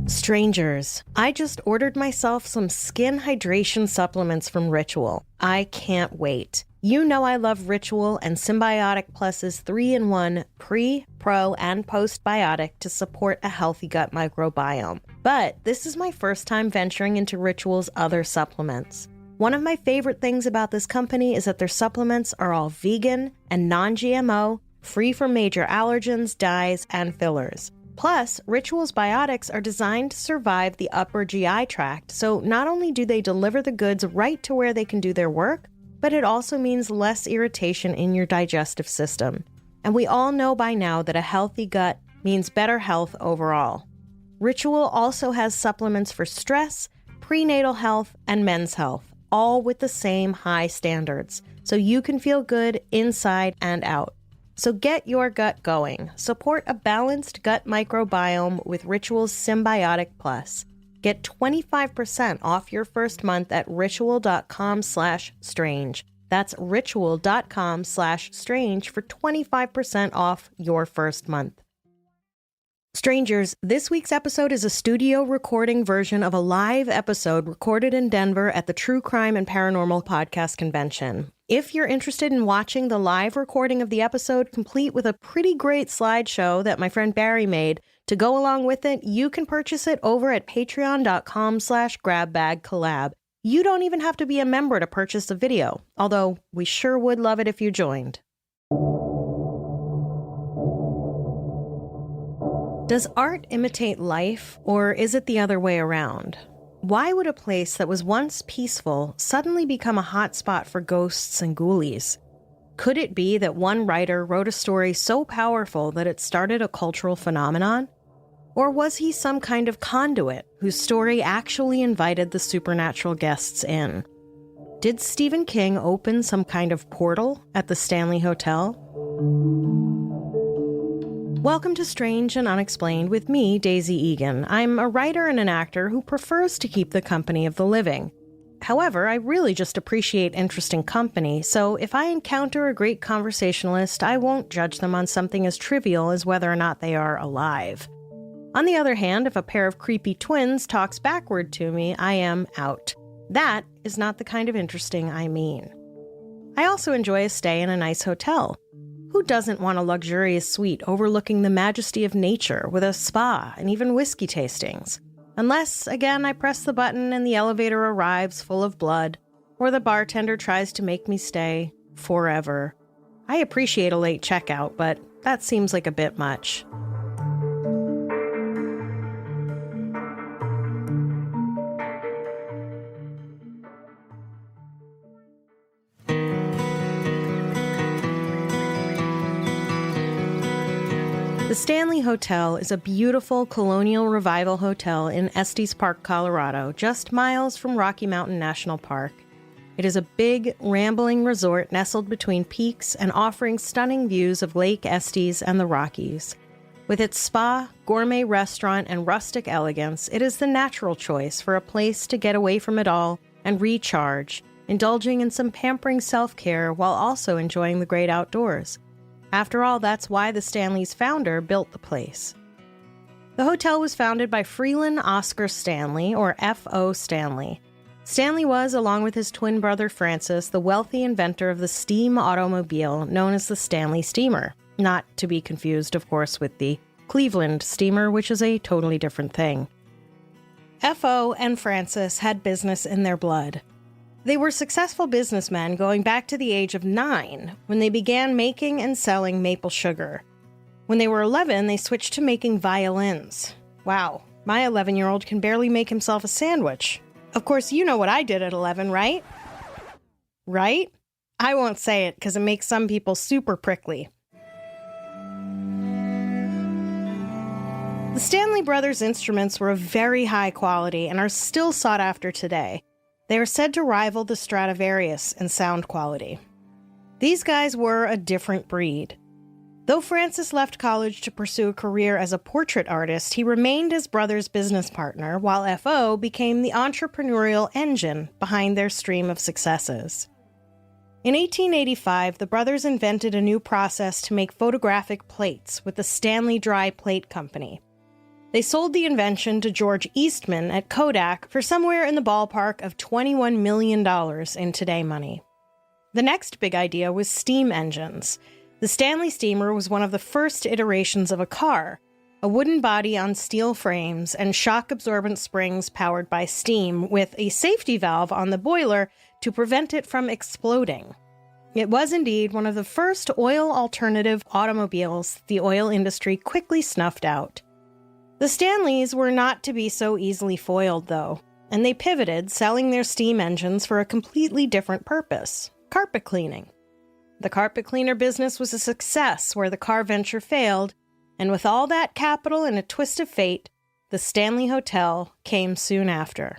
Strangers, I just ordered myself some skin hydration supplements from Ritual. I can't wait. You know I love Ritual and Symbiotic Plus's 3-in-1 pre, pro, and postbiotic to support a healthy gut microbiome. But this is my first time venturing into Ritual's other supplements. One of my favorite things about this company is that their supplements are all vegan and non-GMO, free from major allergens, dyes, and fillers. Plus, Ritual's biotics are designed to survive the upper GI tract, so not only do they deliver the goods right to where they can do their work, but it also means less irritation in your digestive system. And we all know by now that a healthy gut means better health overall. Ritual also has supplements for stress, prenatal health, and men's health, all with the same high standards, so you can feel good inside and out. So get your gut going. Support a balanced gut microbiome with Ritual's Symbiotic Plus. Get 25% off your first month at ritual.com/strange. That's ritual.com/strange for 25% off your first month. Strangers, this week's episode is a studio recording version of a live episode recorded in Denver at the True Crime and Paranormal Podcast Convention. If you're interested in watching the live recording of the episode, complete with a pretty great slideshow that my friend Barry made to go along with it, you can purchase it over at patreon.com/grabbagcollab. You don't even have to be a member to purchase the video, although we sure would love it if you joined. Does art imitate life, or is it the other way around? Why would a place that was once peaceful suddenly become a hotspot for ghosts and ghoulies? Could it be that one writer wrote a story so powerful that it started a cultural phenomenon? Or was he some kind of conduit whose story actually invited the supernatural guests in? Did Stephen King open some kind of portal at the Stanley Hotel? Welcome to Strange and Unexplained with me, Daisy Egan. I'm a writer and an actor who prefers to keep the company of the living. However, I really just appreciate interesting company, so if I encounter a great conversationalist, I won't judge them on something as trivial as whether or not they are alive. On the other hand, if a pair of creepy twins talks backward to me, I am out. That is not the kind of interesting I mean. I also enjoy a stay in a nice hotel. Who doesn't want a luxurious suite overlooking the majesty of nature with a spa and even whiskey tastings? Unless, again, I press the button and the elevator arrives full of blood, or the bartender tries to make me stay forever. I appreciate a late checkout, but that seems like a bit much. The Stanley Hotel is a beautiful colonial revival hotel in Estes Park, Colorado, just miles from Rocky Mountain National Park. It is a big, rambling resort nestled between peaks and offering stunning views of Lake Estes and the Rockies. With its spa, gourmet restaurant, and rustic elegance, it is the natural choice for a place to get away from it all and recharge, indulging in some pampering self-care while also enjoying the great outdoors. After all, that's why the Stanley's founder built the place. The hotel was founded by Freeland Oscar Stanley, or F.O. Stanley. Stanley was, along with his twin brother Francis, the wealthy inventor of the steam automobile known as the Stanley Steamer. Not to be confused, of course, with the Cleveland Steamer, which is a totally different thing. F.O. and Francis had business in their blood. They were successful businessmen going back to the age of 9 when they began making and selling maple sugar. When they were 11, they switched to making violins. Wow, my 11-year-old can barely make himself a sandwich. Of course, you know what I did at 11, right? Right? I won't say it because it makes some people super prickly. The Stanley Brothers instruments were of very high quality and are still sought after today. They are said to rival the Stradivarius in sound quality. These guys were a different breed. Though Francis left college to pursue a career as a portrait artist, he remained his brother's business partner, while F.O. became the entrepreneurial engine behind their stream of successes. In 1885, the brothers invented a new process to make photographic plates with the Stanley Dry Plate Company. They sold the invention to George Eastman at Kodak for somewhere in the ballpark of $21 million in today money. The next big idea was steam engines. The Stanley steamer was one of the first iterations of a car, a wooden body on steel frames and shock-absorbent springs powered by steam with a safety valve on the boiler to prevent it from exploding. It was indeed one of the first oil-alternative automobiles the oil industry quickly snuffed out. The Stanleys were not to be so easily foiled, though, and they pivoted, selling their steam engines for a completely different purpose: carpet cleaning. The carpet cleaner business was a success where the car venture failed, and with all that capital and a twist of fate, the Stanley Hotel came soon after.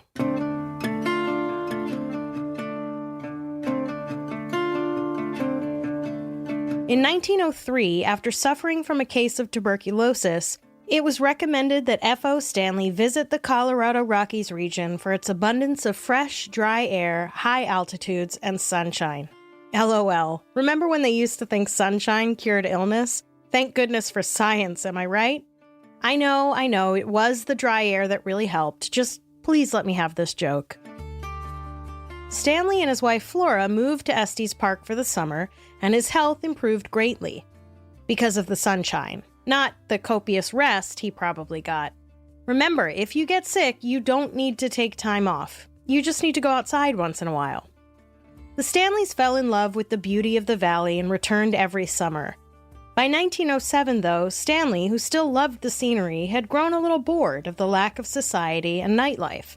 In 1903, after suffering from a case of tuberculosis, it was recommended that F.O. Stanley visit the Colorado Rockies region for its abundance of fresh, dry air, high altitudes, and sunshine. LOL. Remember when they used to think sunshine cured illness? Thank goodness for science, am I right? I know, it was the dry air that really helped. Just please let me have this joke. Stanley and his wife Flora moved to Estes Park for the summer, and his health improved greatly. Because of the sunshine, not the copious rest he probably got. Remember, if you get sick, you don't need to take time off. You just need to go outside once in a while. The Stanleys fell in love with the beauty of the valley and returned every summer. By 1907, though, Stanley, who still loved the scenery, had grown a little bored of the lack of society and nightlife.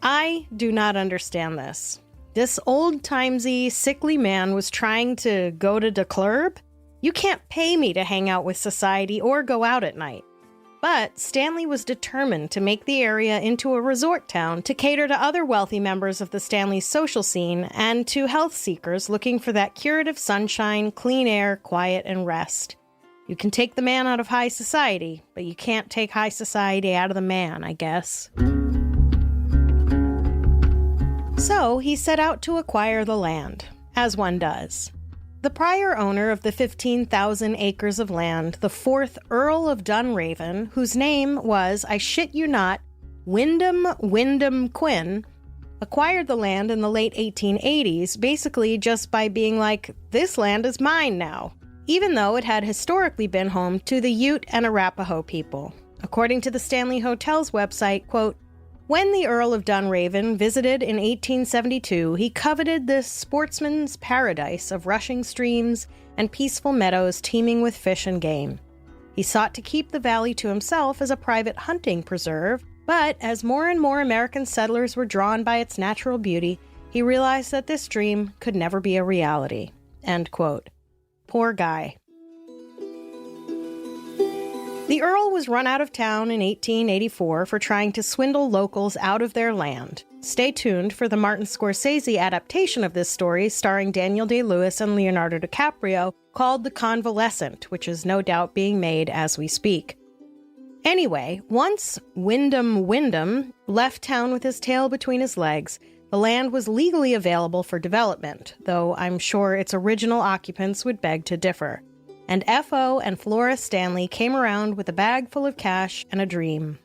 I do not understand this. This old-timesy, sickly man was trying to go to the club? You can't pay me to hang out with society or go out at night. But Stanley was determined to make the area into a resort town to cater to other wealthy members of the Stanley social scene and to health seekers looking for that curative sunshine, clean air, quiet, and rest. You can take the man out of high society, but you can't take high society out of the man, I guess. So he set out to acquire the land, as one does. The prior owner of the 15,000 acres of land, the 4th Earl of Dunraven, whose name was, I shit you not, Wyndham Quinn, acquired the land in the late 1880s, basically just by being like, this land is mine now, even though it had historically been home to the Ute and Arapaho people. According to the Stanley Hotel's website, quote, when the Earl of Dunraven visited in 1872, he coveted this sportsman's paradise of rushing streams and peaceful meadows teeming with fish and game. He sought to keep the valley to himself as a private hunting preserve, but as more and more American settlers were drawn by its natural beauty, he realized that this dream could never be a reality. End quote. Poor guy. The Earl was run out of town in 1884 for trying to swindle locals out of their land. Stay tuned for the Martin Scorsese adaptation of this story starring Daniel Day-Lewis and Leonardo DiCaprio called The Convalescent, which is no doubt being made as we speak. Anyway, once Wyndham left town with his tail between his legs, the land was legally available for development, though I'm sure its original occupants would beg to differ. And F.O. and Flora Stanley came around with a bag full of cash and a dream.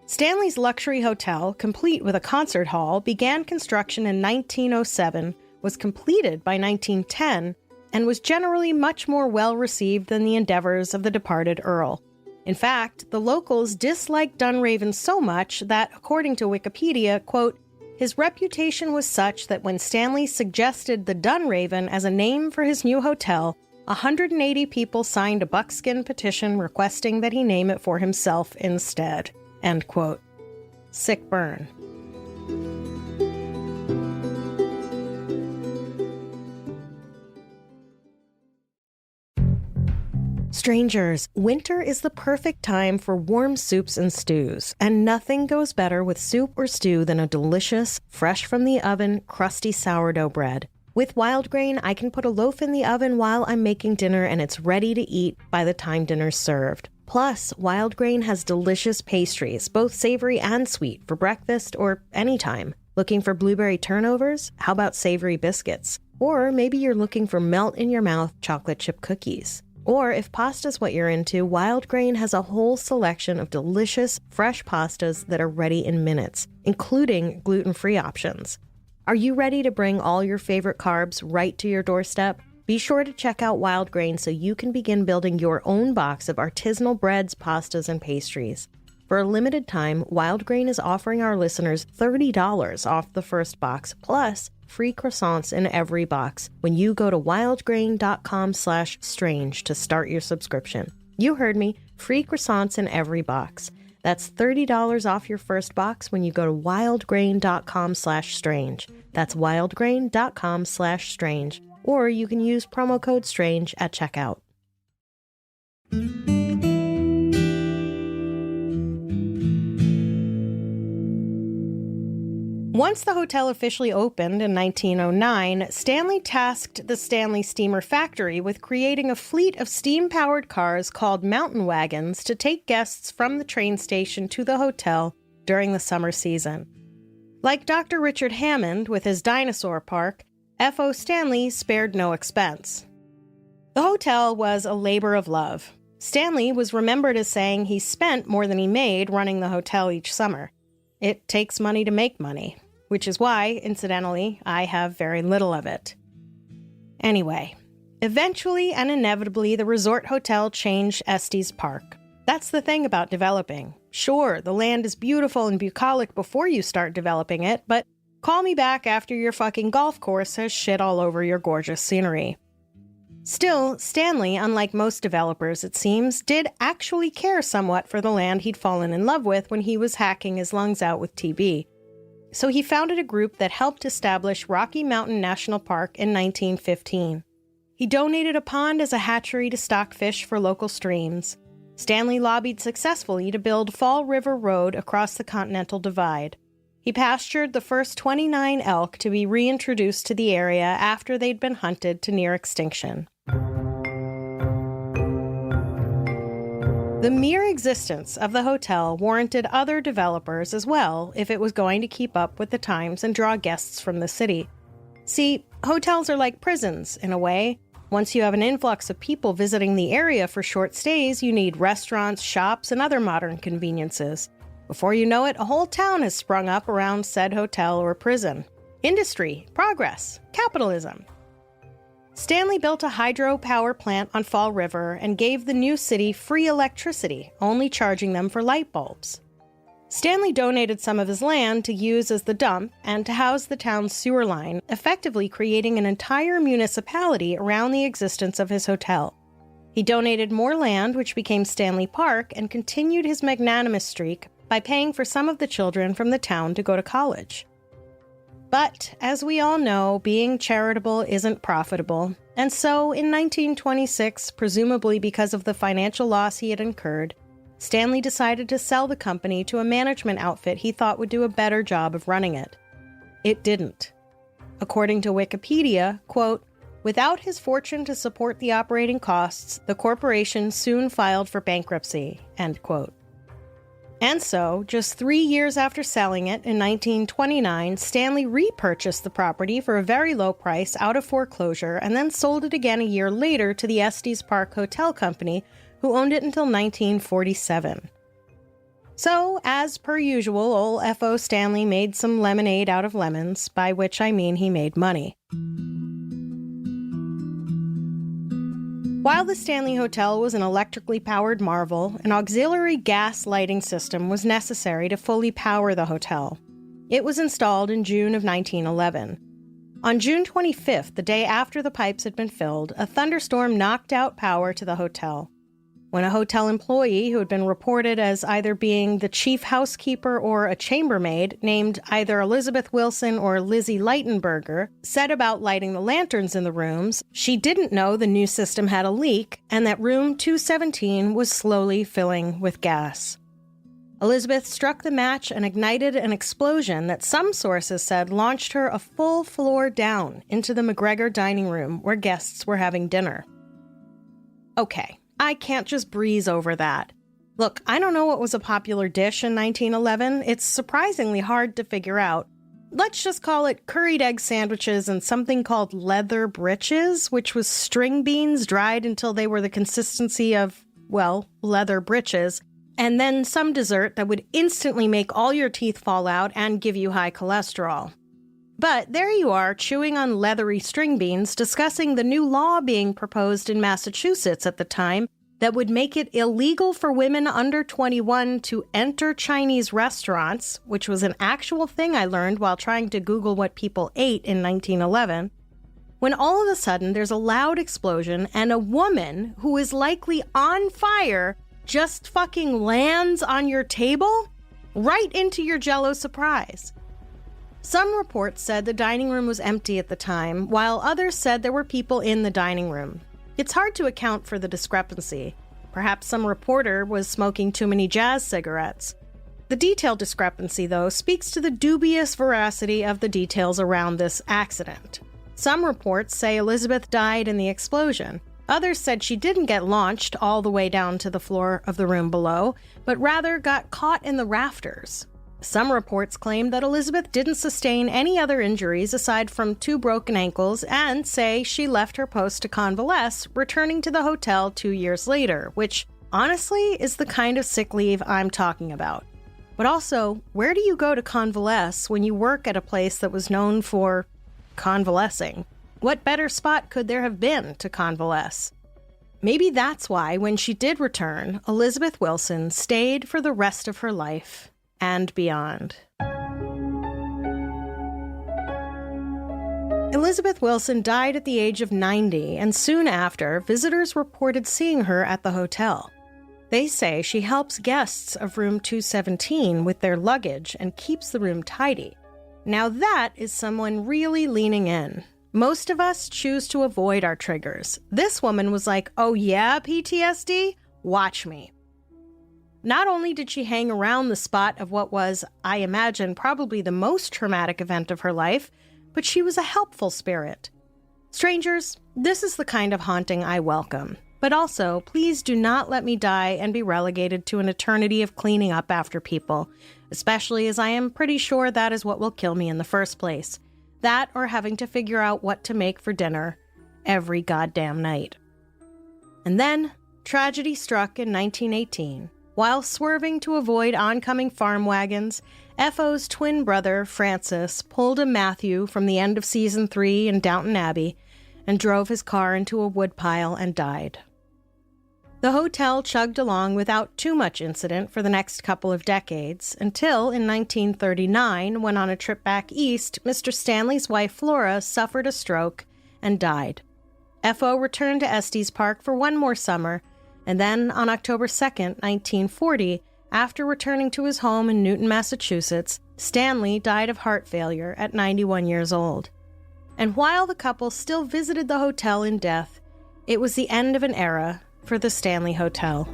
Stanley's luxury hotel, complete with a concert hall, began construction in 1907, was completed by 1910, and was generally much more well-received than the endeavors of the departed Earl. In fact, the locals disliked Dunraven so much that, according to Wikipedia, quote, his reputation was such that when Stanley suggested the Dunraven as a name for his new hotel, 180 people signed a buckskin petition requesting that he name it for himself instead. End quote. Sick burn. Strangers, winter is the perfect time for warm soups and stews, and nothing goes better with soup or stew than a delicious, fresh from the oven, crusty sourdough bread. With wild grain, I can put a loaf in the oven while I'm making dinner and it's ready to eat by the time dinner's served. Plus, wild grain has delicious pastries, both savory and sweet, for breakfast or anytime. Looking for blueberry turnovers? How about savory biscuits? Or maybe you're looking for melt-in-your-mouth chocolate chip cookies. Or if pasta's what you're into, Wild Grain has a whole selection of delicious, fresh pastas that are ready in minutes, including gluten-free options. Are you ready to bring all your favorite carbs right to your doorstep? Be sure to check out Wild Grain so you can begin building your own box of artisanal breads, pastas, and pastries. For a limited time, Wild Grain is offering our listeners $30 off the first box, plus free croissants in every box when you go to wildgrain.com/strange to start your subscription. You heard me, free croissants in every box. That's $30 off your first box when you go to wildgrain.com/strange. That's wildgrain.com/strange. Or you can use promo code STRANGE at checkout. Once the hotel officially opened in 1909, Stanley tasked the Stanley Steamer Factory with creating a fleet of steam-powered cars called mountain wagons to take guests from the train station to the hotel during the summer season. Like Dr. Richard Hammond with his dinosaur park, F.O. Stanley spared no expense. The hotel was a labor of love. Stanley was remembered as saying he spent more than he made running the hotel each summer. It takes money to make money, which is why, incidentally, I have very little of it. Anyway, eventually and inevitably, the resort hotel changed Estes Park. That's the thing about developing. Sure, the land is beautiful and bucolic before you start developing it, but call me back after your fucking golf course has shit all over your gorgeous scenery. Still, Stanley, unlike most developers it seems, did actually care somewhat for the land he'd fallen in love with when he was hacking his lungs out with TB. So he founded a group that helped establish Rocky Mountain National Park in 1915. He donated a pond as a hatchery to stock fish for local streams. Stanley lobbied successfully to build Fall River Road across the Continental Divide. He pastured the first 29 elk to be reintroduced to the area after they'd been hunted to near extinction. The mere existence of the hotel warranted other developers as well if it was going to keep up with the times and draw guests from the city. See, hotels are like prisons, in a way. Once you have an influx of people visiting the area for short stays, you need restaurants, shops, and other modern conveniences. Before you know it, a whole town has sprung up around said hotel or prison. Industry, progress, capitalism. Stanley built a hydro power plant on Fall River and gave the new city free electricity, only charging them for light bulbs. Stanley donated some of his land to use as the dump and to house the town's sewer line, effectively creating an entire municipality around the existence of his hotel. He donated more land, which became Stanley Park, and continued his magnanimous streak by paying for some of the children from the town to go to college. But, as we all know, being charitable isn't profitable, and so in 1926, presumably because of the financial loss he had incurred, Stanley decided to sell the company to a management outfit he thought would do a better job of running it. It didn't. According to Wikipedia, quote, "Without his fortune to support the operating costs, the corporation soon filed for bankruptcy," end quote. And so, just 3 years after selling it in 1929, Stanley repurchased the property for a very low price out of foreclosure and then sold it again a year later to the Estes Park Hotel Company, who owned it until 1947. So, as per usual, old F.O. Stanley made some lemonade out of lemons, by which I mean he made money. While the Stanley Hotel was an electrically powered marvel, an auxiliary gas lighting system was necessary to fully power the hotel. It was installed in June of 1911. On June 25th, the day after the pipes had been filled, a thunderstorm knocked out power to the hotel. When a hotel employee who had been reported as either being the chief housekeeper or a chambermaid, named either Elizabeth Wilson or Lizzie Leitenberger, said about lighting the lanterns in the rooms, she didn't know the new system had a leak and that room 217 was slowly filling with gas. Elizabeth struck the match and ignited an explosion that some sources said launched her a full floor down into the McGregor dining room where guests were having dinner. Okay. I can't just breeze over that. Look, I don't know what was a popular dish in 1911. It's surprisingly hard to figure out. let's just call it curried egg sandwiches and something called leather britches, which was string beans dried until they were the consistency of, well, leather britches, and then some dessert that would instantly make all your teeth fall out and give you high cholesterol. But there you are, chewing on leathery string beans, discussing the new law being proposed in Massachusetts at the time that would make it illegal for women under 21 to enter Chinese restaurants, which was an actual thing I learned while trying to Google what people ate in 1911, when all of a sudden there's a loud explosion and a woman who is likely on fire just fucking lands on your table right into your Jell-O surprise. Some reports said the dining room was empty at the time, while others said there were people in the dining room. It's hard to account for the discrepancy. Perhaps some reporter was smoking too many jazz cigarettes. The detail discrepancy, though, speaks to the dubious veracity of the details around this accident. Some reports say Elizabeth died in the explosion. Others said she didn't get launched all the way down to the floor of the room below, but rather got caught in the rafters. Some reports claim that Elizabeth didn't sustain any other injuries aside from 2 broken ankles and say she left her post to convalesce, returning to the hotel 2 years later, which honestly is the kind of sick leave I'm talking about. But also, where do you go to convalesce when you work at a place that was known for convalescing? What better spot could there have been to convalesce? Maybe that's why, when she did return, Elizabeth Wilson stayed for the rest of her life and beyond. Elizabeth Wilson died at the age of 90, and soon after, visitors reported seeing her at the hotel. They say she helps guests of room 217 with their luggage and keeps the room tidy. Now that is someone really leaning in. Most of us choose to avoid our triggers. This woman was like, oh yeah, PTSD? Watch me. Not only did she hang around the spot of what was, I imagine, probably the most traumatic event of her life, but she was a helpful spirit. Strangers, this is the kind of haunting I welcome. But also, please do not let me die and be relegated to an eternity of cleaning up after people, especially as I am pretty sure that is what will kill me in the first place. That or having to figure out what to make for dinner every goddamn night. And then, tragedy struck in 1918. While swerving to avoid oncoming farm wagons, FO's twin brother, Francis, pulled a Matthew from the end of Season 3 in Downton Abbey and drove his car into a woodpile and died. The hotel chugged along without too much incident for the next couple of decades, until in 1939, when on a trip back east, Mr. Stanley's wife Flora suffered a stroke and died. FO returned to Estes Park for one more summer, and then on October 2nd, 1940, after returning to his home in Newton, Massachusetts, Stanley died of heart failure at 91 years old. And while the couple still visited the hotel in death, it was the end of an era for the Stanley Hotel.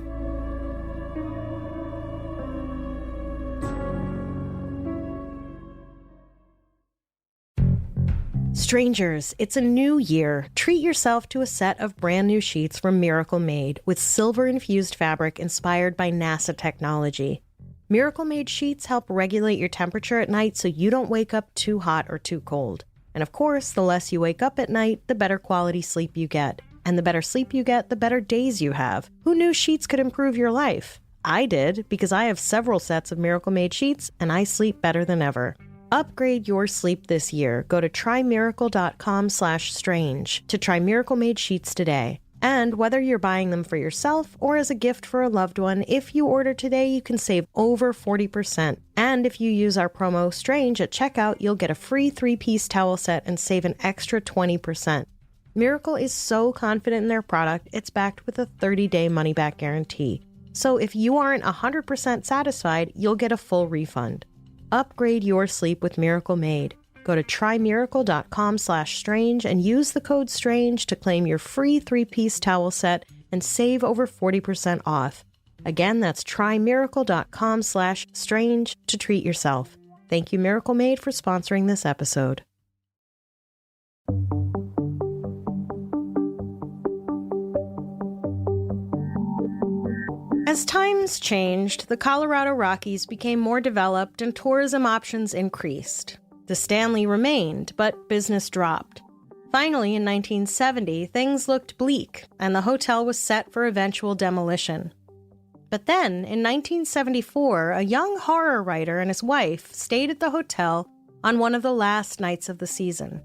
Strangers, it's a new year. Treat yourself to a set of brand new sheets from Miracle Made with silver-infused fabric inspired by NASA technology. Miracle Made sheets help regulate your temperature at night so you don't wake up too hot or too cold. And of course, the less you wake up at night, the better quality sleep you get. And the better sleep you get, the better days you have. Who knew sheets could improve your life? I did, because I have several sets of Miracle Made sheets, and I sleep better than ever. Upgrade your sleep this year. Go to trymiracle.com/strange to try Miracle Made sheets today. And whether you're buying them for yourself or as a gift for a loved one, if you order today, you can save over 40%. And if you use our promo STRANGE at checkout, you'll get a free 3-piece towel set and save an extra 20%. Miracle is so confident in their product, it's backed with a 30-day money-back guarantee. So if you aren't 100% satisfied, you'll get a full refund. Upgrade your sleep with Miracle Made. Go to trymiracle.com/strange and use the code STRANGE to claim your free 3-piece towel set and save over 40% off. Again, that's trymiracle.com/strange to treat yourself. Thank you, Miracle Made, for sponsoring this episode. As times changed, the Colorado Rockies became more developed and tourism options increased. The Stanley remained, but business dropped. Finally, in 1970, things looked bleak, and the hotel was set for eventual demolition. But then, in 1974, a young horror writer and his wife stayed at the hotel on one of the last nights of the season.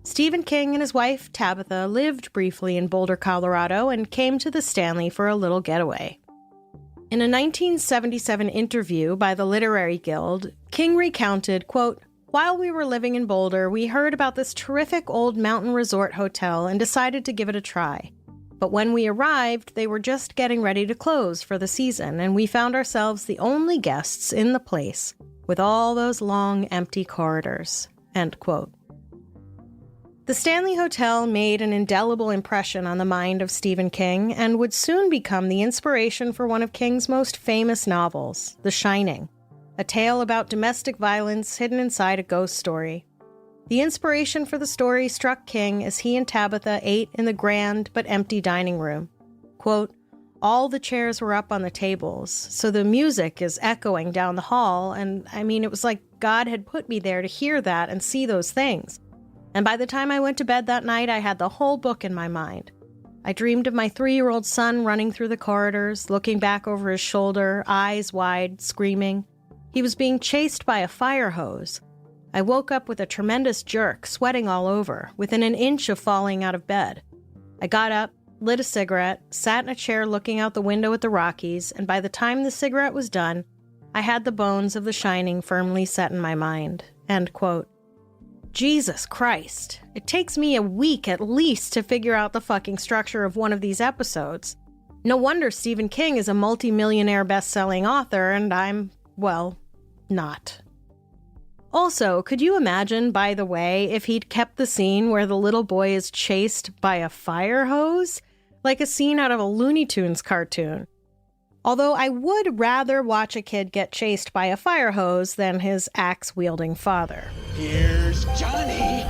Stephen King and his wife, Tabitha, lived briefly in Boulder, Colorado, and came to the Stanley for a little getaway. In a 1977 interview by the Literary Guild, King recounted, quote, "While we were living in Boulder, we heard about this terrific old mountain resort hotel and decided to give it a try. But when we arrived, they were just getting ready to close for the season, and we found ourselves the only guests in the place, with all those long, empty corridors." End quote. The Stanley Hotel made an indelible impression on the mind of Stephen King and would soon become the inspiration for one of King's most famous novels, The Shining, a tale about domestic violence hidden inside a ghost story. The inspiration for the story struck King as he and Tabitha ate in the grand but empty dining room. Quote, "All the chairs were up on the tables, so the music is echoing down the hall, and it was like God had put me there to hear that and see those things. And by the time I went to bed that night, I had the whole book in my mind. I dreamed of my 3-year-old son running through the corridors, looking back over his shoulder, eyes wide, screaming. He was being chased by a fire hose. I woke up with a tremendous jerk, sweating all over, within an inch of falling out of bed. I got up, lit a cigarette, sat in a chair looking out the window at the Rockies, and by the time the cigarette was done, I had the bones of The Shining firmly set in my mind." End quote. Jesus Christ. It takes me a week at least to figure out the fucking structure of one of these episodes. No wonder Stephen King is a multi-millionaire best-selling author, and I'm, well, not. Also, could you imagine, by the way, if he'd kept the scene where the little boy is chased by a fire hose? Like a scene out of a Looney Tunes cartoon. Although I would rather watch a kid get chased by a fire hose than his axe-wielding father. Here's Johnny!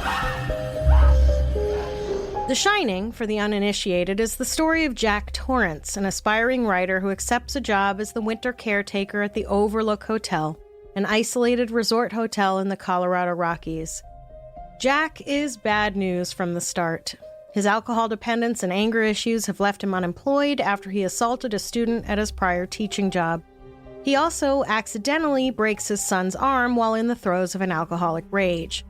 The Shining, for the uninitiated, is the story of Jack Torrance, an aspiring writer who accepts a job as the winter caretaker at the Overlook Hotel, an isolated resort hotel in the Colorado Rockies. Jack is bad news from the start. His alcohol dependence and anger issues have left him unemployed after he assaulted a student at his prior teaching job. He also accidentally breaks his son's arm while in the throes of an alcoholic rage.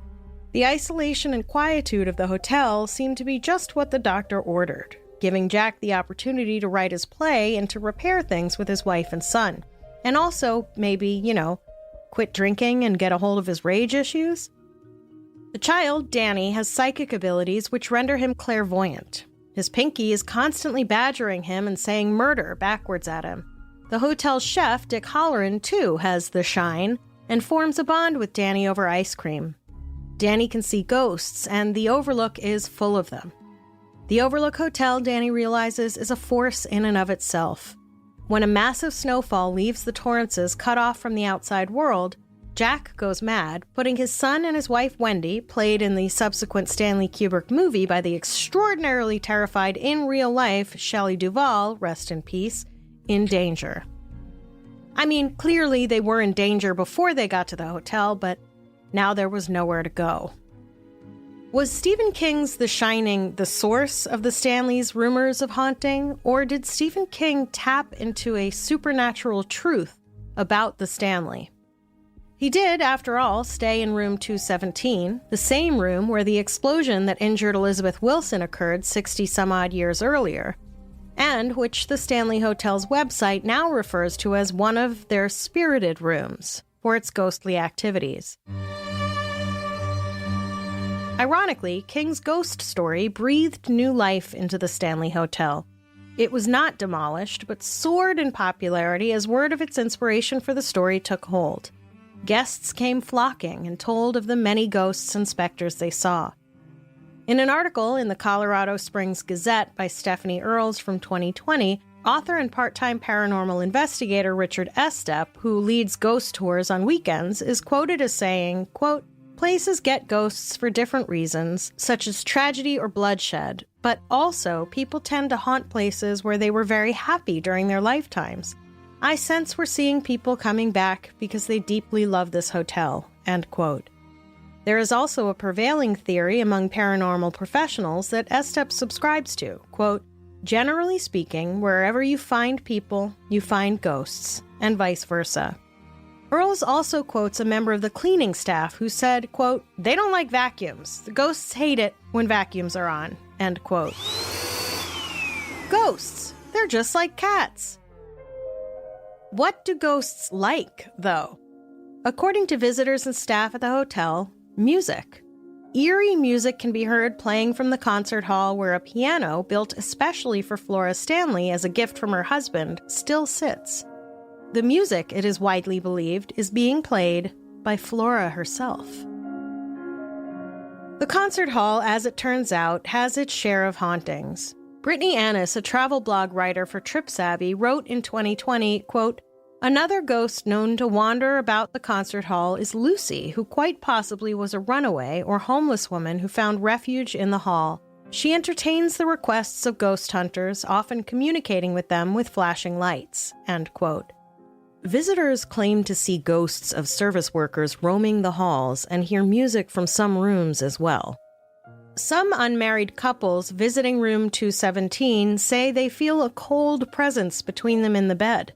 The isolation and quietude of the hotel seem to be just what the doctor ordered, giving Jack the opportunity to write his play and to repair things with his wife and son. And also, maybe, quit drinking and get a hold of his rage issues. The child, Danny, has psychic abilities which render him clairvoyant. His pinky is constantly badgering him and saying murder backwards at him. The hotel's chef, Dick Halloran, too, has the shine and forms a bond with Danny over ice cream. Danny can see ghosts, and the Overlook is full of them. The Overlook Hotel, Danny realizes, is a force in and of itself. When a massive snowfall leaves the Torrances cut off from the outside world, Jack goes mad, putting his son and his wife Wendy, played in the subsequent Stanley Kubrick movie by the extraordinarily terrified in real life Shelley Duvall, rest in peace, in danger. Clearly they were in danger before they got to the hotel, but now there was nowhere to go. Was Stephen King's The Shining the source of the Stanley's rumors of haunting, or did Stephen King tap into a supernatural truth about the Stanley? He did, after all, stay in room 217, the same room where the explosion that injured Elizabeth Wilson occurred 60-some-odd years earlier, and which the Stanley Hotel's website now refers to as one of their spirited rooms for its ghostly activities. Ironically, King's ghost story breathed new life into the Stanley Hotel. It was not demolished, but soared in popularity as word of its inspiration for the story took hold. Guests came flocking and told of the many ghosts and specters they saw. In an article in the Colorado Springs Gazette by Stephanie Earls from 2020, author and part-time paranormal investigator Richard Estep, who leads ghost tours on weekends, is quoted as saying, quote, "Places get ghosts for different reasons, such as tragedy or bloodshed, but also people tend to haunt places where they were very happy during their lifetimes. I sense we're seeing people coming back because they deeply love this hotel." End quote. There is also a prevailing theory among paranormal professionals that Estep subscribes to, quote, "Generally speaking, wherever you find people, you find ghosts, and vice versa." Earls also quotes a member of the cleaning staff who said, quote, "They don't like vacuums. The ghosts hate it when vacuums are on," end quote. Ghosts. They're just like cats. What do ghosts like, though? According to visitors and staff at the hotel, music. Eerie music can be heard playing from the concert hall where a piano, built especially for Flora Stanley as a gift from her husband, still sits. The music, it is widely believed, is being played by Flora herself. The concert hall, as it turns out, has its share of hauntings. Brittany Annis, a travel blog writer for TripSavvy, wrote in 2020, quote, "Another ghost known to wander about the concert hall is Lucy, who quite possibly was a runaway or homeless woman who found refuge in the hall. She entertains the requests of ghost hunters, often communicating with them with flashing lights," end quote. Visitors claim to see ghosts of service workers roaming the halls and hear music from some rooms as well. Some unmarried couples visiting room 217 say they feel a cold presence between them in the bed.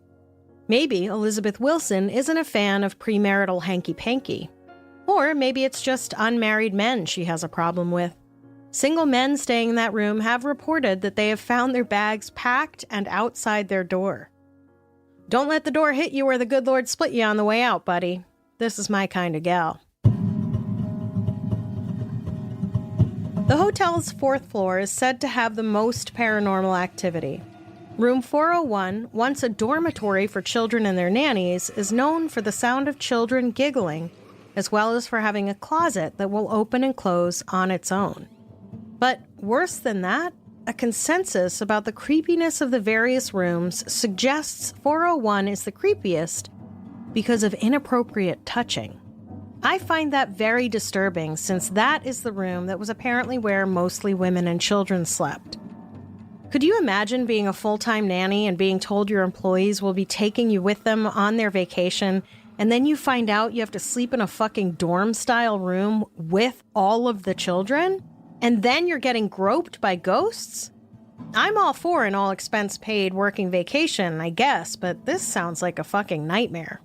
Maybe Elizabeth Wilson isn't a fan of premarital hanky-panky. Or maybe it's just unmarried men she has a problem with. Single men staying in that room have reported that they have found their bags packed and outside their door. Don't let the door hit you or the good Lord split you on the way out, buddy. This is my kind of gal. The hotel's 4th floor is said to have the most paranormal activity. Room 401, once a dormitory for children and their nannies, is known for the sound of children giggling, as well as for having a closet that will open and close on its own. But worse than that, a consensus about the creepiness of the various rooms suggests 401 is the creepiest because of inappropriate touching. I find that very disturbing, since that is the room that was apparently where mostly women and children slept. Could you imagine being a full-time nanny and being told your employees will be taking you with them on their vacation, and then you find out you have to sleep in a fucking dorm-style room with all of the children? And then you're getting groped by ghosts? I'm all for an all-expense-paid working vacation, I guess, but this sounds like a fucking nightmare.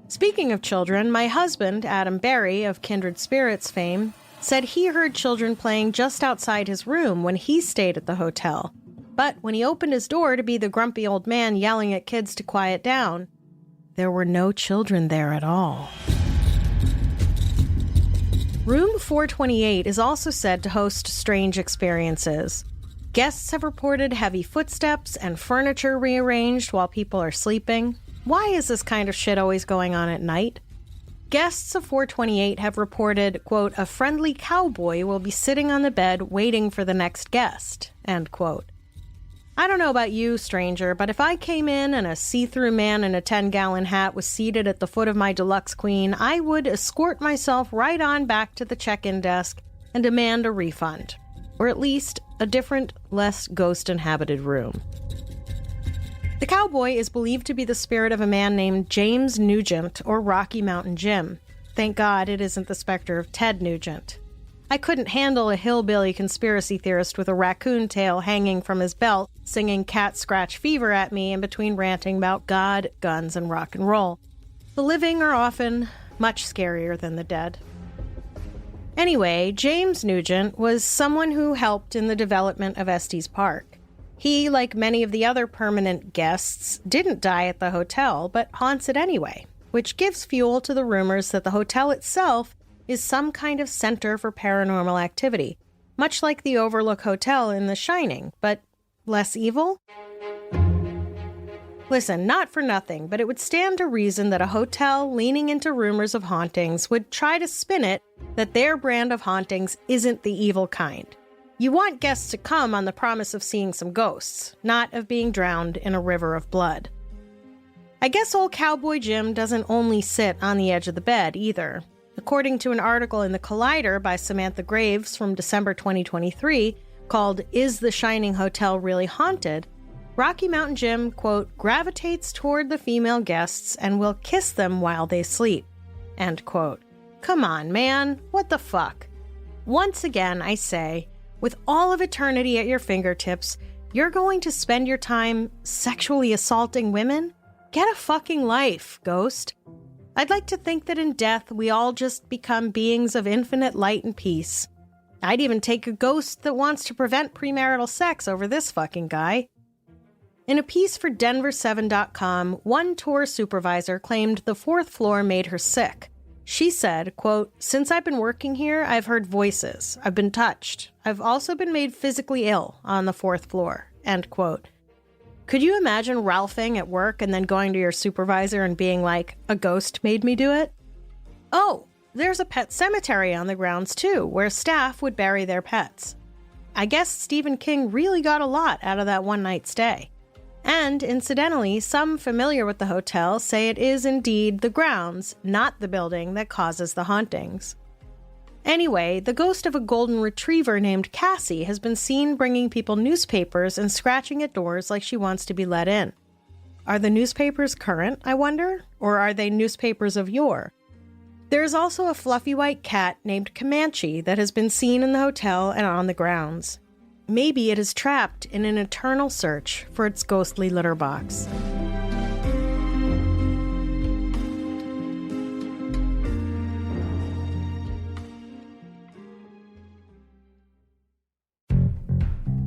Speaking of children, my husband, Adam Berry, of Kindred Spirits fame, said he heard children playing just outside his room when he stayed at the hotel. But when he opened his door to be the grumpy old man yelling at kids to quiet down, there were no children there at all. Room 428 is also said to host strange experiences. Guests have reported heavy footsteps and furniture rearranged while people are sleeping. Why is this kind of shit always going on at night? Guests of 428 have reported, quote, "A friendly cowboy will be sitting on the bed waiting for the next guest," end quote. I don't know about you, stranger, but if I came in and a see-through man in a 10-gallon hat was seated at the foot of my deluxe queen, I would escort myself right on back to the check-in desk and demand a refund. Or at least a different, less ghost-inhabited room. The cowboy is believed to be the spirit of a man named James Nugent, or Rocky Mountain Jim. Thank God it isn't the specter of Ted Nugent. I couldn't handle a hillbilly conspiracy theorist with a raccoon tail hanging from his belt, singing Cat Scratch Fever at me in between ranting about God, guns, and rock and roll. The living are often much scarier than the dead. Anyway, James Nugent was someone who helped in the development of Estes Park. He, like many of the other permanent guests, didn't die at the hotel, but haunts it anyway, which gives fuel to the rumors that the hotel itself is some kind of center for paranormal activity, much like the Overlook Hotel in The Shining, but less evil? Listen, not for nothing, but it would stand to reason that a hotel leaning into rumors of hauntings would try to spin it that their brand of hauntings isn't the evil kind. You want guests to come on the promise of seeing some ghosts, not of being drowned in a river of blood. I guess old Cowboy Jim doesn't only sit on the edge of the bed, either. According to an article in The Collider by Samantha Graves from December 2023, called "Is the Shining Hotel Really Haunted?", Rocky Mountain Jim, quote, "gravitates toward the female guests and will kiss them while they sleep," end quote. Come on, man. What the fuck? Once again, I say, with all of eternity at your fingertips, you're going to spend your time sexually assaulting women? Get a fucking life, ghost. I'd like to think that in death, we all just become beings of infinite light and peace. I'd even take a ghost that wants to prevent premarital sex over this fucking guy. In a piece for Denver7.com, one tour supervisor claimed the 4th floor made her sick. She said, quote, "Since I've been working here, I've heard voices. I've been touched. I've also been made physically ill on the 4th floor," end quote. Could you imagine ralphing at work and then going to your supervisor and being like, "A ghost made me do it"? Oh, there's a pet cemetery on the grounds too, where staff would bury their pets. I guess Stephen King really got a lot out of that one-night stay. And, incidentally, some familiar with the hotel say it is indeed the grounds, not the building, that causes the hauntings. Anyway, the ghost of a golden retriever named Cassie has been seen bringing people newspapers and scratching at doors like she wants to be let in. Are the newspapers current, I wonder? Or are they newspapers of yore? There is also a fluffy white cat named Comanche that has been seen in the hotel and on the grounds. Maybe it is trapped in an eternal search for its ghostly litter box.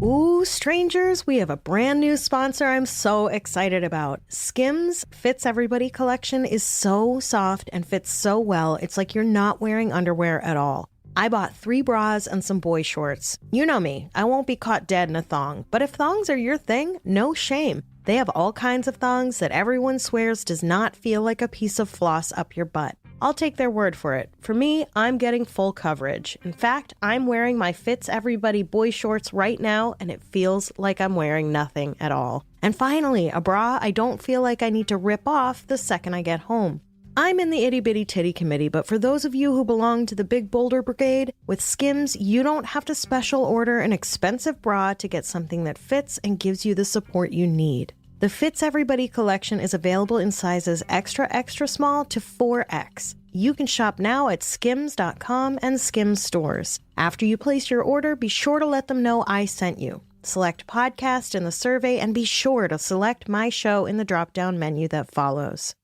Ooh, strangers, we have a brand new sponsor I'm so excited about. Skims Fits Everybody collection is so soft and fits so well, it's like you're not wearing underwear at all. I bought 3 bras and some boy shorts. You know me, I won't be caught dead in a thong, but if thongs are your thing, no shame. They have all kinds of thongs that everyone swears does not feel like a piece of floss up your butt. I'll take their word for it. For me, I'm getting full coverage. In fact, I'm wearing my Fits Everybody boy shorts right now, and it feels like I'm wearing nothing at all. And finally, a bra I don't feel like I need to rip off the second I get home. I'm in the itty bitty titty committee, but for those of you who belong to the big boulder brigade, with Skims, you don't have to special order an expensive bra to get something that fits and gives you the support you need. The Fits Everybody collection is available in sizes extra, extra small to 4X. You can shop now at skims.com and Skims stores. After you place your order, be sure to let them know I sent you. Select podcast in the survey and be sure to select my show in the drop-down menu that follows.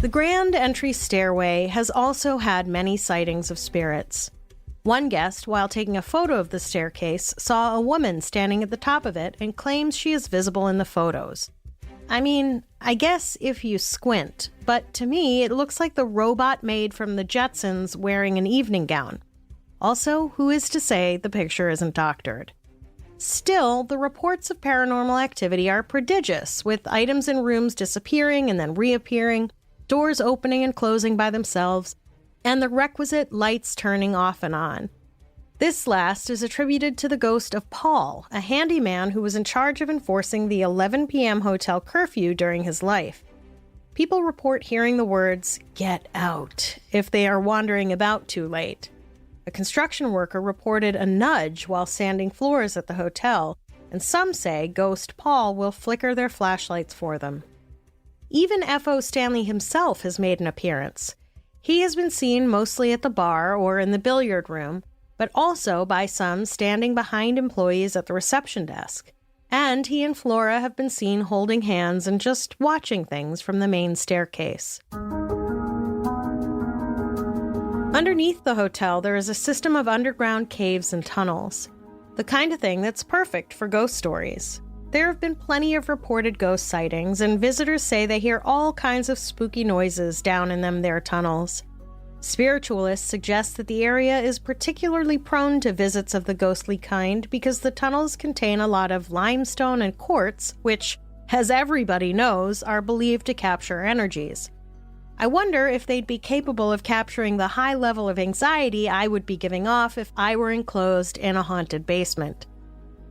The Grand Entry Stairway has also had many sightings of spirits. One guest, while taking a photo of the staircase, saw a woman standing at the top of it and claims she is visible in the photos. I mean, I guess if you squint, but to me it looks like the robot maid from the Jetsons wearing an evening gown. Also, who is to say the picture isn't doctored? Still, the reports of paranormal activity are prodigious, with items in rooms disappearing and then reappearing, doors opening and closing by themselves, and the requisite lights turning off and on. This last is attributed to the ghost of Paul, a handyman who was in charge of enforcing the 11 p.m. hotel curfew during his life. People report hearing the words, "Get out," if they are wandering about too late. A construction worker reported a nudge while sanding floors at the hotel, and some say Ghost Paul will flicker their flashlights for them. Even F.O. Stanley himself has made an appearance. He has been seen mostly at the bar or in the billiard room, but also by some standing behind employees at the reception desk. And he and Flora have been seen holding hands and just watching things from the main staircase. Underneath the hotel, there is a system of underground caves and tunnels, the kind of thing that's perfect for ghost stories. There have been plenty of reported ghost sightings, and visitors say they hear all kinds of spooky noises down in their tunnels. Spiritualists suggest that the area is particularly prone to visits of the ghostly kind because the tunnels contain a lot of limestone and quartz, which, as everybody knows, are believed to capture energies. I wonder if they'd be capable of capturing the high level of anxiety I would be giving off if I were enclosed in a haunted basement.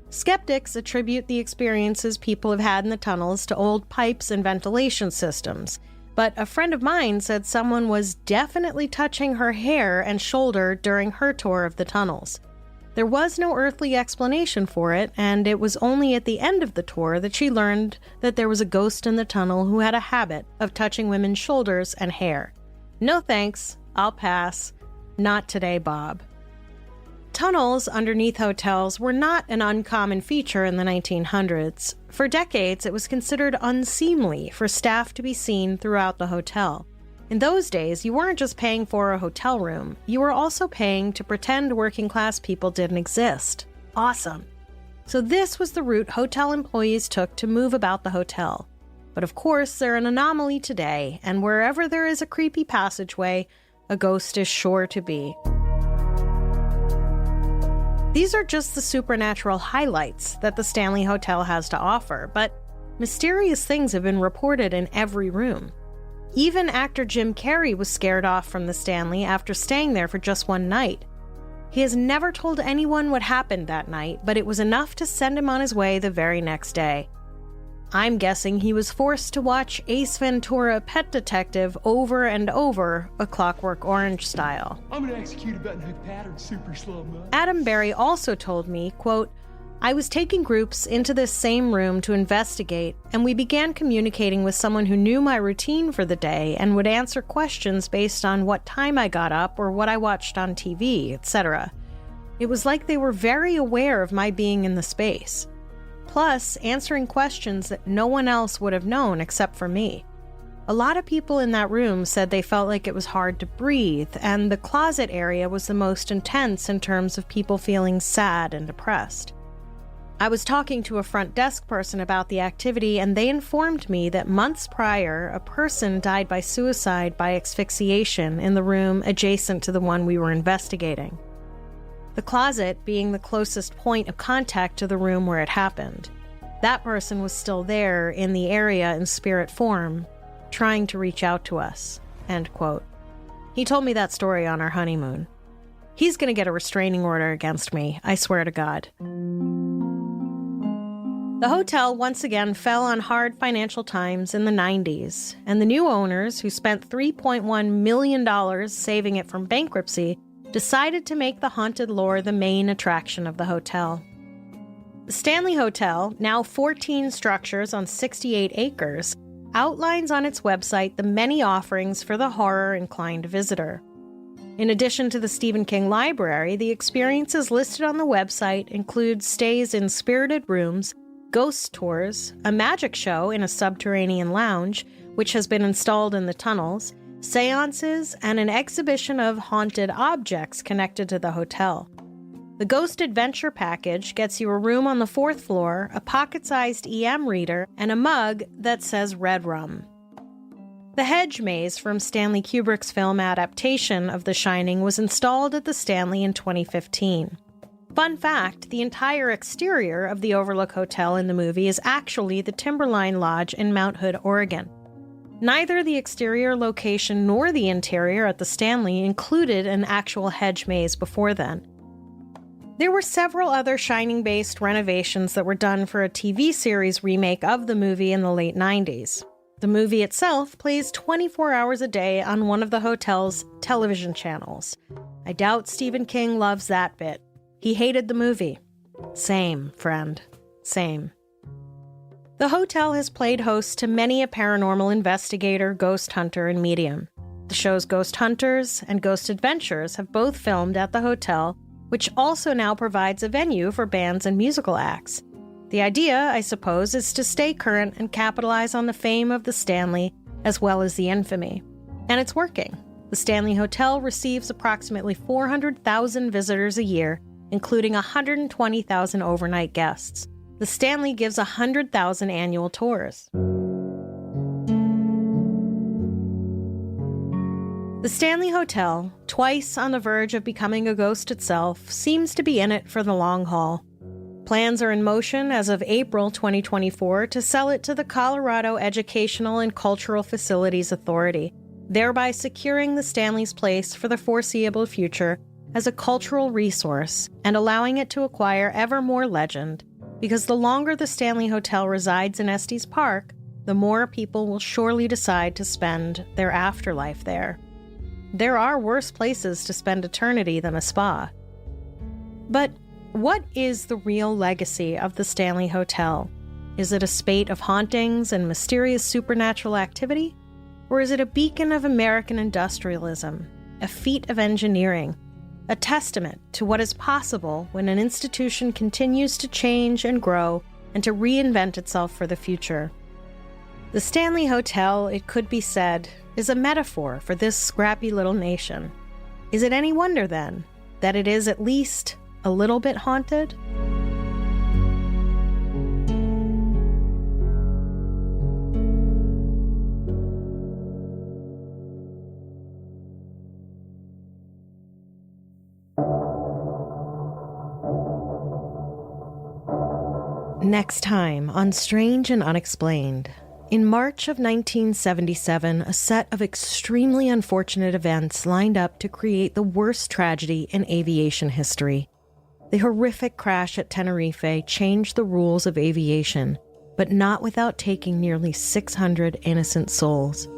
Skeptics attribute the experiences people have had in the tunnels to old pipes and ventilation systems, but a friend of mine said someone was definitely touching her hair and shoulder during her tour of the tunnels. There was no earthly explanation for it, and it was only at the end of the tour that she learned that there was a ghost in the tunnel who had a habit of touching women's shoulders and hair. No thanks, I'll pass. Not today, Bob. Tunnels underneath hotels were not an uncommon feature in the 1900s. For decades, it was considered unseemly for staff to be seen throughout the hotel. In those days, you weren't just paying for a hotel room, you were also paying to pretend working-class people didn't exist. Awesome. So this was the route hotel employees took to move about the hotel. But of course, they're an anomaly today, and wherever there is a creepy passageway, a ghost is sure to be. These are just the supernatural highlights that the Stanley Hotel has to offer, but mysterious things have been reported in every room. Even actor Jim Carrey was scared off from the Stanley after staying there for just one night. He has never told anyone what happened that night, but it was enough to send him on his way the very next day. I'm guessing he was forced to watch Ace Ventura: Pet Detective over and over, A Clockwork Orange style. I'm gonna execute a button hook pattern super slow mo. Adam Berry also told me, quote, I was taking groups into this same room to investigate, and we began communicating with someone who knew my routine for the day and would answer questions based on what time I got up or what I watched on TV, etc. It was like they were very aware of my being in the space. Plus, answering questions that no one else would have known except for me. A lot of people in that room said they felt like it was hard to breathe, and the closet area was the most intense in terms of people feeling sad and depressed. I was talking to a front desk person about the activity, and they informed me that months prior, a person died by suicide by asphyxiation in the room adjacent to the one we were investigating. The closet being the closest point of contact to the room where it happened. That person was still there in the area in spirit form, trying to reach out to us. End quote. He told me that story on our honeymoon. He's going to get a restraining order against me, I swear to God. The hotel once again fell on hard financial times in the 90s, and the new owners, who spent $3.1 million saving it from bankruptcy, decided to make the haunted lore the main attraction of the hotel. The Stanley Hotel, now 14 structures on 68 acres, outlines on its website the many offerings for the horror-inclined visitor. In addition to the Stephen King Library, the experiences listed on the website include stays in spirited rooms, ghost tours, a magic show in a subterranean lounge, which has been installed in the tunnels, seances, and an exhibition of haunted objects connected to the hotel. The Ghost Adventure package gets you a room on the 4th floor, a pocket-sized EM reader, and a mug that says Red Rum. The hedge maze from Stanley Kubrick's film adaptation of The Shining was installed at the Stanley in 2015. Fun fact, the entire exterior of the Overlook Hotel in the movie is actually the Timberline Lodge in Mount Hood, Oregon. Neither the exterior location nor the interior at the Stanley included an actual hedge maze before then. There were several other Shining-based renovations that were done for a TV series remake of the movie in the late 90s. The movie itself plays 24 hours a day on one of the hotel's television channels. I doubt Stephen King loves that bit. He hated the movie. Same, friend. Same. The hotel has played host to many a paranormal investigator, ghost hunter, and medium. The shows Ghost Hunters and Ghost Adventures have both filmed at the hotel, which also now provides a venue for bands and musical acts. The idea, I suppose, is to stay current and capitalize on the fame of the Stanley, as well as the infamy. And it's working. The Stanley Hotel receives approximately 400,000 visitors a year, including 120,000 overnight guests. The Stanley gives 100,000 annual tours. The Stanley Hotel, twice on the verge of becoming a ghost itself, seems to be in it for the long haul. Plans are in motion as of April 2024 to sell it to the Colorado Educational and Cultural Facilities Authority, thereby securing the Stanley's place for the foreseeable future as a cultural resource and allowing it to acquire ever more legend, because the longer the Stanley Hotel resides in Estes Park, the more people will surely decide to spend their afterlife there. There are worse places to spend eternity than a spa. But What is the real legacy of the Stanley Hotel? Is it a spate of hauntings and mysterious supernatural activity? Or is it a beacon of American industrialism, a feat of engineering, a testament to what is possible when an institution continues to change and grow and to reinvent itself for the future? The Stanley Hotel, it could be said, is a metaphor for this scrappy little nation. Is it any wonder, then, that it is at least a little bit haunted? Next time on Strange and Unexplained. In March of 1977, a set of extremely unfortunate events lined up to create the worst tragedy in aviation history. The horrific crash at Tenerife changed the rules of aviation, but not without taking nearly 600 innocent souls.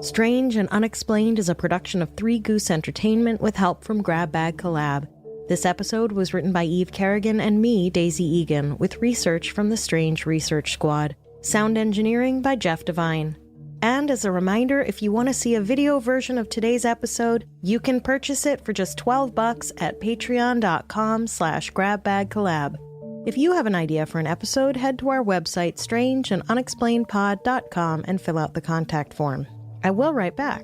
Strange and Unexplained is a production of Three Goose Entertainment with help from Grab Bag Collab. This episode was written by Eve Kerrigan and me, Daisy Egan, with research from the Strange Research Squad. Sound engineering by Jeff Devine. And as a reminder, if you want to see a video version of today's episode, you can purchase it for just $12 at patreon.com/grabbagcollab. If you have an idea for an episode, head to our website, strangeandunexplainedpod.com, and fill out the contact form. I will write back.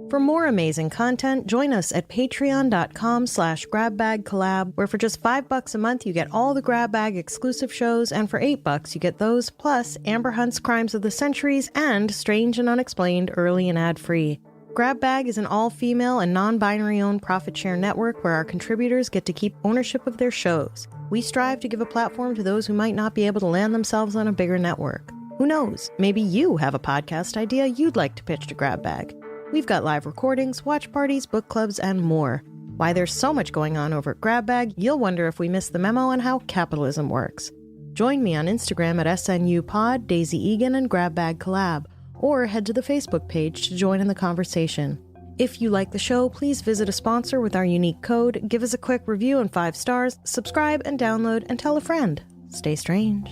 For more amazing content, join us at patreon.com/grabbagcollab, where for just $5 a month, you get all the Grab Bag exclusive shows, and for $8, you get those, plus Amber Hunt's Crimes of the Centuries and Strange and Unexplained early and ad-free. Grab Bag is an all-female and non-binary owned profit share network where our contributors get to keep ownership of their shows. We strive to give a platform to those who might not be able to land themselves on a bigger network. Who knows? Maybe you have a podcast idea you'd like to pitch to Grab Bag. We've got live recordings, watch parties, book clubs, and more. Why there's so much going on over at Grab Bag, you'll wonder if we missed the memo on how capitalism works. Join me on Instagram at SNUPod, Daisy Egan, and Grab Bag Collab, or head to the Facebook page to join in the conversation. If you like the show, please visit a sponsor with our unique code, give us a quick review and 5 stars, subscribe and download, and tell a friend. Stay strange.